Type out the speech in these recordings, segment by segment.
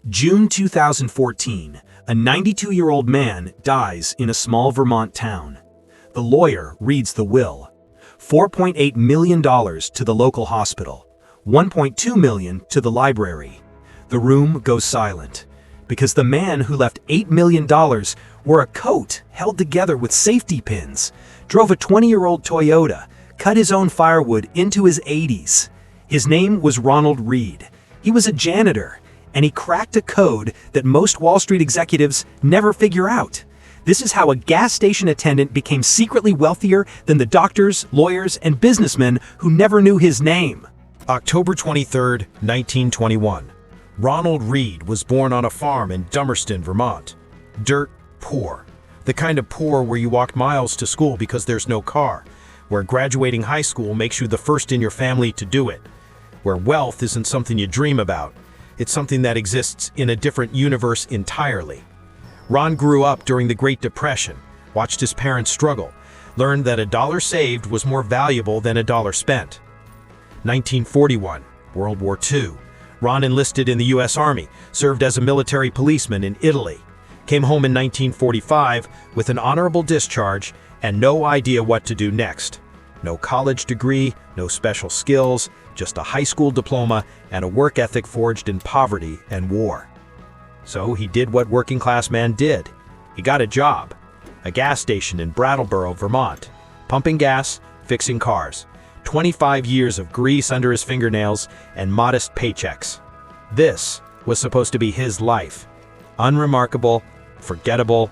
June 2014, a 92-year-old man dies in a small Vermont town. The lawyer reads the will. $4.8 million to the local hospital, $1.2 million to the library. The room goes silent, because the man who left $8 million wore a coat held together with safety pins, drove a 20-year-old Toyota, cut his own firewood into his 80s. His name was Ronald Read. He was a janitor, and he cracked a code that most Wall Street executives never figure out. This is how a gas station attendant became secretly wealthier than the doctors, lawyers, and businessmen who never knew his name. October 23, 1921. Ronald Read was born on a farm in Dummerston, Vermont. Dirt poor. The kind of poor where you walk miles to school because there's no car. Where graduating high school makes you the first in your family to do it. Where wealth isn't something you dream about. It's something that exists in a different universe entirely. Ron grew up during the Great Depression, watched his parents struggle, learned that a dollar saved was more valuable than a dollar spent. 1941, World War II. Ron enlisted in the U.S. Army, served as a military policeman in Italy, came home in 1945 with an honorable discharge and no idea what to do next. No college degree, no special skills, just a high school diploma and a work ethic forged in poverty and war. So he did what working-class man did. He got a job, a gas station in Brattleboro, Vermont, pumping gas, fixing cars. 25 years of grease under his fingernails and modest paychecks. This was supposed to be his life. Unremarkable, forgettable,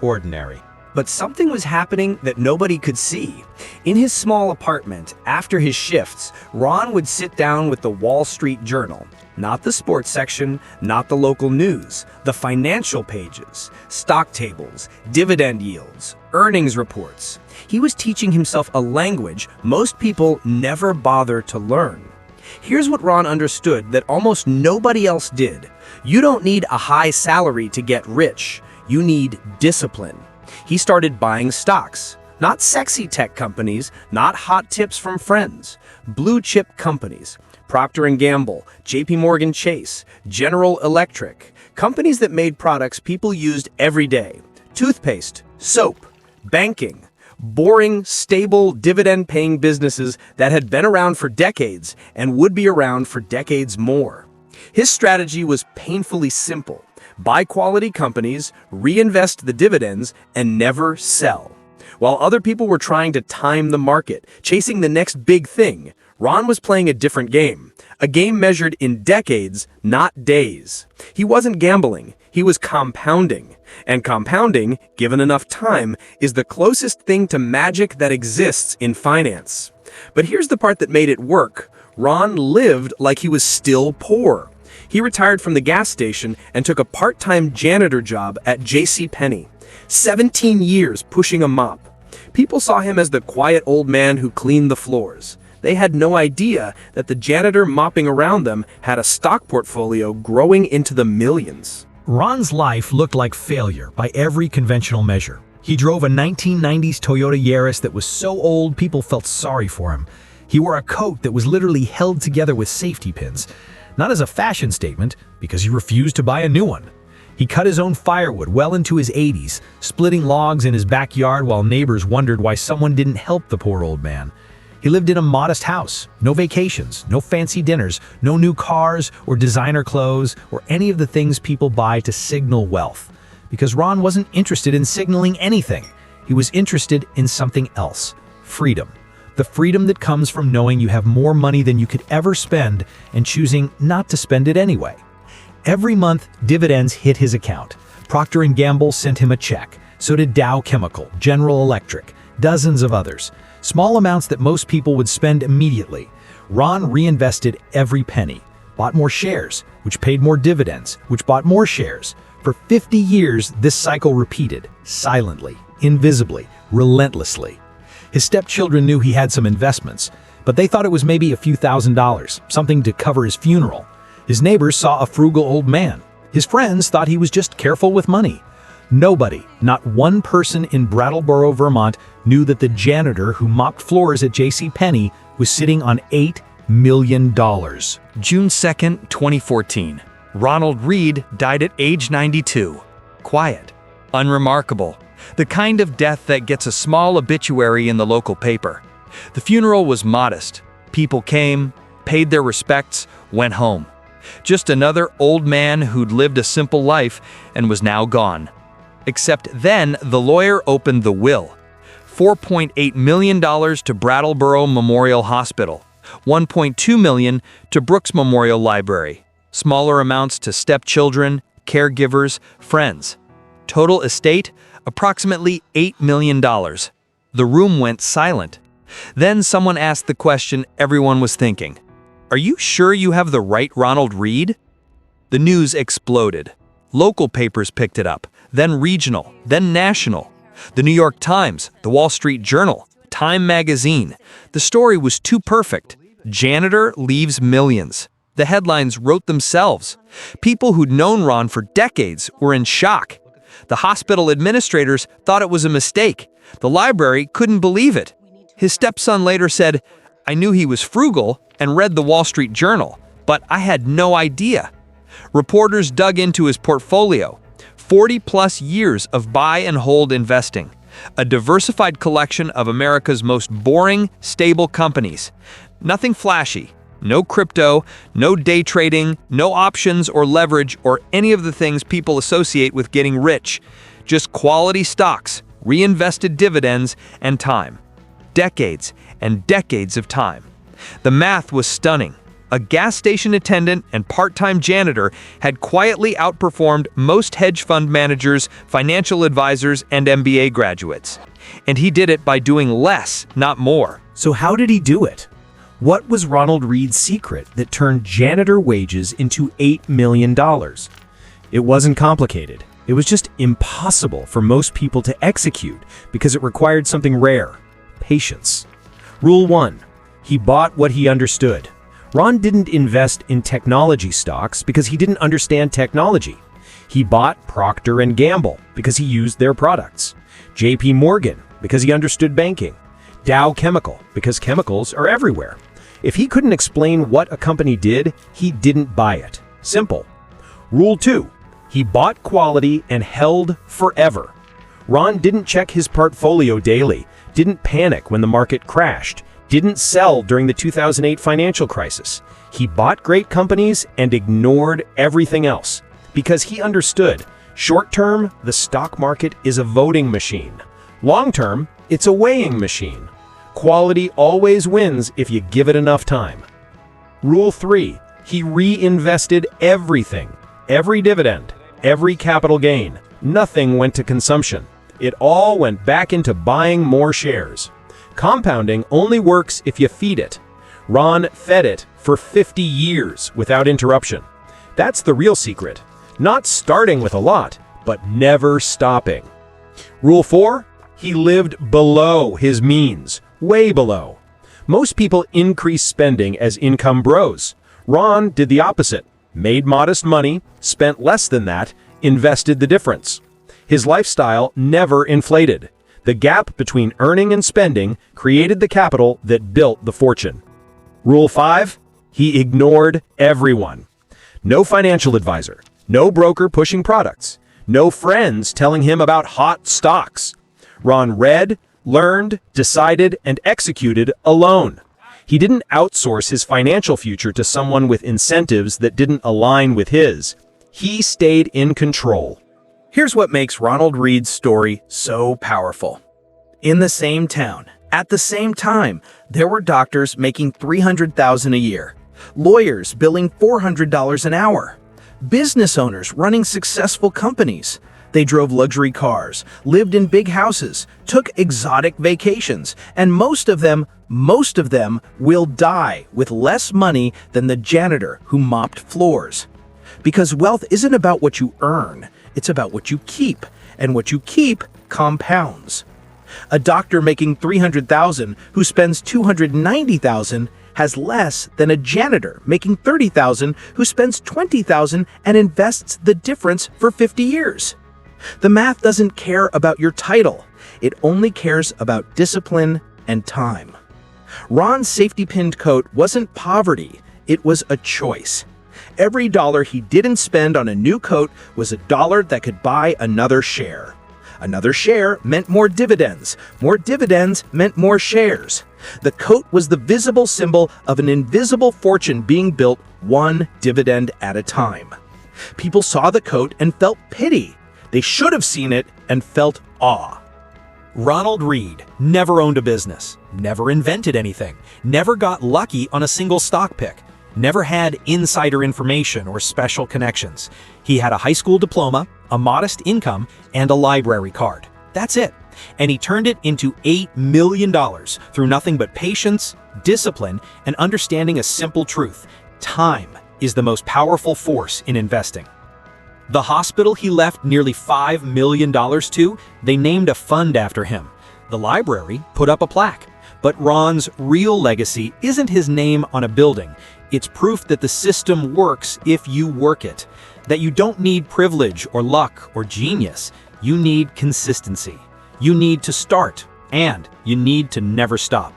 ordinary. But something was happening that nobody could see. In his small apartment, after his shifts, Ron would sit down with the Wall Street Journal. Not the sports section, not the local news, the financial pages, stock tables, dividend yields, earnings reports. He was teaching himself a language most people never bother to learn. Here's what Ron understood that almost nobody else did. You don't need a high salary to get rich. You need discipline. He started buying stocks. Not sexy tech companies, not hot tips from friends. Blue chip companies. Procter & Gamble, JP Morgan Chase, General Electric. Companies that made products people used every day. Toothpaste, soap, banking. Boring, stable, dividend-paying businesses that had been around for decades and would be around for decades more. His strategy was painfully simple. Buy quality companies, reinvest the dividends, and never sell. While other people were trying to time the market, chasing the next big thing, Ron was playing a different game. A game measured in decades, not days. He wasn't gambling, he was compounding. And compounding, given enough time, is the closest thing to magic that exists in finance. But here's the part that made it work. Ron lived like he was still poor. He retired from the gas station and took a part-time janitor job at JCPenney. 17 years pushing a mop. People saw him as the quiet old man who cleaned the floors. They had no idea that the janitor mopping around them had a stock portfolio growing into the millions. Ron's life looked like failure by every conventional measure. He drove a 1990s Toyota Yaris that was so old people felt sorry for him. He wore a coat that was literally held together with safety pins. Not as a fashion statement, because he refused to buy a new one. He cut his own firewood well into his 80s, splitting logs in his backyard while neighbors wondered why someone didn't help the poor old man. He lived in a modest house, no vacations, no fancy dinners, no new cars or designer clothes or any of the things people buy to signal wealth. Because Ron wasn't interested in signaling anything. He was interested in something else, freedom. The freedom that comes from knowing you have more money than you could ever spend and choosing not to spend it anyway. Every month, dividends hit his account. Procter & Gamble sent him a check. So did Dow Chemical, General Electric, dozens of others. Small amounts that most people would spend immediately. Ron reinvested every penny, bought more shares, which paid more dividends, which bought more shares. For 50 years, this cycle repeated, silently, invisibly, relentlessly. His stepchildren knew he had some investments, but they thought it was maybe a few $1,000s, something to cover his funeral. His neighbors saw a frugal old man. His friends thought he was just careful with money. Nobody, not one person in Brattleboro, Vermont, knew that the janitor who mopped floors at JCPenney was sitting on $8 million. June 2nd, 2014. Ronald Read died at age 92. Quiet, unremarkable, the kind of death that gets a small obituary in the local paper. The funeral was modest. People came, paid their respects, went home. Just another old man who'd lived a simple life and was now gone. Except then the lawyer opened the will. $4.8 million to Brattleboro Memorial Hospital, $1.2 million to Brooks Memorial Library, smaller amounts to stepchildren, caregivers, friends. Total estate, approximately $8 million. The room went silent. Then someone asked the question everyone was thinking. Are you sure you have the right Ronald Read? The news exploded. Local papers picked it up, then regional, then national. The New York Times, the Wall Street Journal, Time magazine. The story was too perfect. Janitor leaves millions. The headlines wrote themselves. People who'd known Ron for decades were in shock. The hospital administrators thought it was a mistake. The library couldn't believe it. His stepson later said, "I knew he was frugal and read the Wall Street Journal, but I had no idea." Reporters dug into his portfolio. 40-plus years of buy and hold investing. A diversified collection of America's most boring, stable companies. Nothing flashy. No crypto, no day trading, no options or leverage or any of the things people associate with getting rich. Just quality stocks, reinvested dividends, and time. Decades and decades of time. The math was stunning. A gas station attendant and part-time janitor had quietly outperformed most hedge fund managers, financial advisors, and MBA graduates. And he did it by doing less, not more. So how did he do it? What was Ronald Read's secret that turned janitor wages into $8 million? It wasn't complicated. It was just impossible for most people to execute because it required something rare: patience. Rule 1. He bought what he understood. Ron didn't invest in technology stocks because he didn't understand technology. He bought Procter & Gamble because he used their products. JP Morgan because he understood banking. Dow Chemical because chemicals are everywhere. If he couldn't explain what a company did, he didn't buy it. Simple. Rule 2. He bought quality and held forever. Ron didn't check his portfolio daily, didn't panic when the market crashed, didn't sell during the 2008 financial crisis. He bought great companies and ignored everything else because he understood. Short-term, the stock market is a voting machine. Long-term, it's a weighing machine. Quality always wins if you give it enough time. Rule 3. He reinvested everything. Every dividend, every capital gain. Nothing went to consumption. It all went back into buying more shares. Compounding only works if you feed it. Ron fed it for 50 years without interruption. That's the real secret. Not starting with a lot, but never stopping. Rule 4. He lived below his means, way below. Most people increase spending as income grows. Ron did the opposite. Made modest money, spent less than that, invested the difference. His lifestyle never inflated. The gap between earning and spending created the capital that built the fortune. Rule 5. He ignored everyone. No financial advisor, no broker pushing products, no friends telling him about hot stocks. Ron read, learned, decided, and executed alone. He didn't outsource his financial future to someone with incentives that didn't align with his. He stayed in control. Here's what makes Ronald Read's story so powerful. In the same town, at the same time, there were doctors making $300,000 a year, lawyers billing $400 an hour, business owners running successful companies. They drove luxury cars, lived in big houses, took exotic vacations, and most of them will die with less money than the janitor who mopped floors. Because wealth isn't about what you earn, it's about what you keep, and what you keep compounds. A doctor making $300,000 who spends $290,000 has less than a janitor making $30,000 who spends $20,000 and invests the difference for 50 years. The math doesn't care about your title. It only cares about discipline and time. Ron's safety-pinned coat wasn't poverty. It was a choice. Every dollar he didn't spend on a new coat was a dollar that could buy another share. Another share meant more dividends. More dividends meant more shares. The coat was the visible symbol of an invisible fortune being built one dividend at a time. People saw the coat and felt pity. They should have seen it and felt awe. Ronald Read never owned a business, never invented anything, never got lucky on a single stock pick, never had insider information or special connections. He had a high school diploma, a modest income, and a library card. That's it. And he turned it into $8 million through nothing but patience, discipline, and understanding a simple truth. Time is the most powerful force in investing. The hospital he left nearly $5 million to, they named a fund after him. The library put up a plaque. But Ron's real legacy isn't his name on a building. It's proof that the system works if you work it. That you don't need privilege or luck or genius. You need consistency. You need to start, and you need to never stop.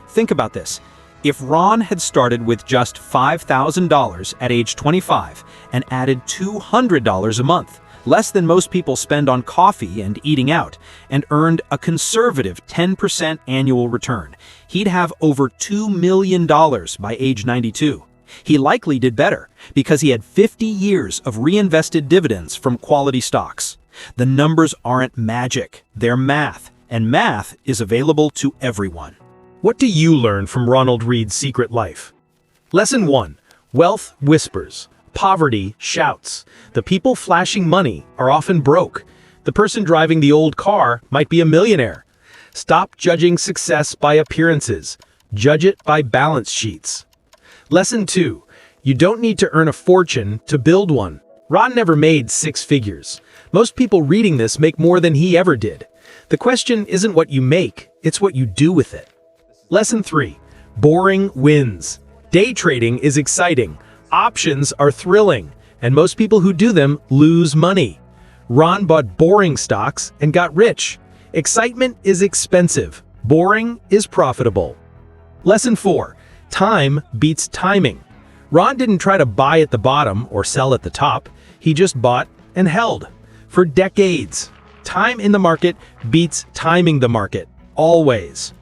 Think about this. If Ron had started with just $5,000 at age 25 and added $200 a month, less than most people spend on coffee and eating out, and earned a conservative 10% annual return, he'd have over $2 million by age 92. He likely did better because he had 50 years of reinvested dividends from quality stocks. The numbers aren't magic, they're math, and math is available to everyone. What do you learn from Ronald Read's secret life? Lesson 1. Wealth whispers. Poverty shouts. The people flashing money are often broke. The person driving the old car might be a millionaire. Stop judging success by appearances. Judge it by balance sheets. Lesson 2. You don't need to earn a fortune to build one. Ron never made 6 figures. Most people reading this make more than he ever did. The question isn't what you make, it's what you do with it. Lesson 3. Boring wins. Day trading is exciting. Options are thrilling. And most people who do them lose money. Ron bought boring stocks and got rich. Excitement is expensive. Boring is profitable. Lesson 4. Time beats timing. Ron didn't try to buy at the bottom or sell at the top. He just bought and held. For decades. Time in the market beats timing the market. Always.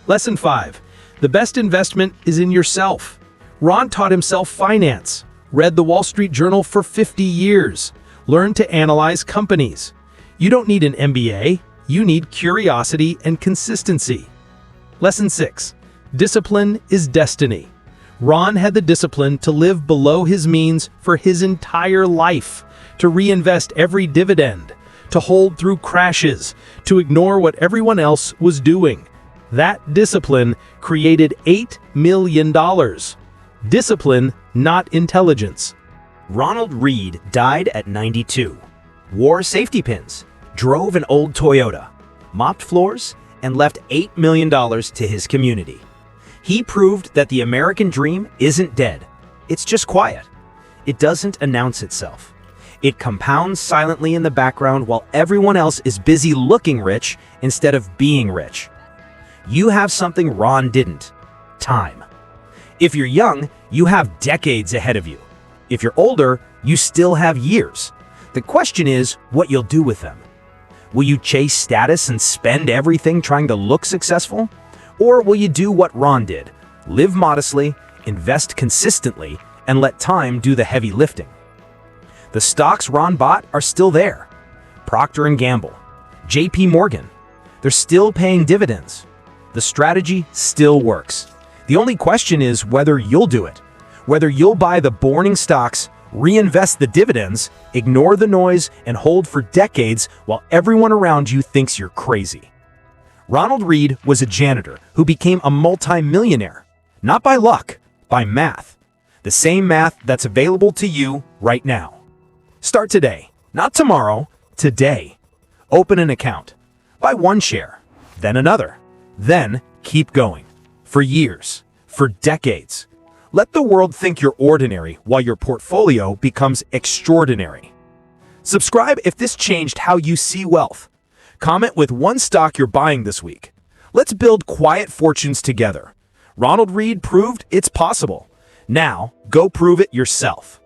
Lesson 5. The best investment is in yourself. Ron taught himself finance, read the Wall Street Journal for 50 years, learned to analyze companies. You don't need an MBA, you need curiosity and consistency. Lesson 6. Discipline is destiny. Ron had the discipline to live below his means for his entire life, to reinvest every dividend, to hold through crashes, to ignore what everyone else was doing. That discipline created $8 million. Discipline, not intelligence. Ronald Read died at 92. Wore safety pins, drove an old Toyota, mopped floors, and left $8 million to his community. He proved that the American dream isn't dead. It's just quiet. It doesn't announce itself. It compounds silently in the background while everyone else is busy looking rich instead of being rich. You have something Ron didn't. Time. If you're young, you have decades ahead of you. If you're older, you still have years. The question is what you'll do with them. Will you chase status and spend everything trying to look successful? Or will you do what Ron did? Live modestly, invest consistently, and let time do the heavy lifting. The stocks Ron bought are still there. Procter & Gamble, JP Morgan. They're still paying dividends. The strategy still works. The only question is whether you'll do it. Whether you'll buy the boring stocks, reinvest the dividends, ignore the noise, and hold for decades while everyone around you thinks you're crazy. Ronald Read was a janitor who became a multimillionaire. Not by luck, by math. The same math that's available to you right now. Start today, not tomorrow, today. Open an account. Buy one share, then another. Then keep going. For years, for decades. Let the world think you're ordinary while your portfolio becomes extraordinary. Subscribe if this changed how you see wealth. Comment with one stock you're buying this week. Let's build quiet fortunes together. Ronald Read proved it's possible. Now, go prove it yourself.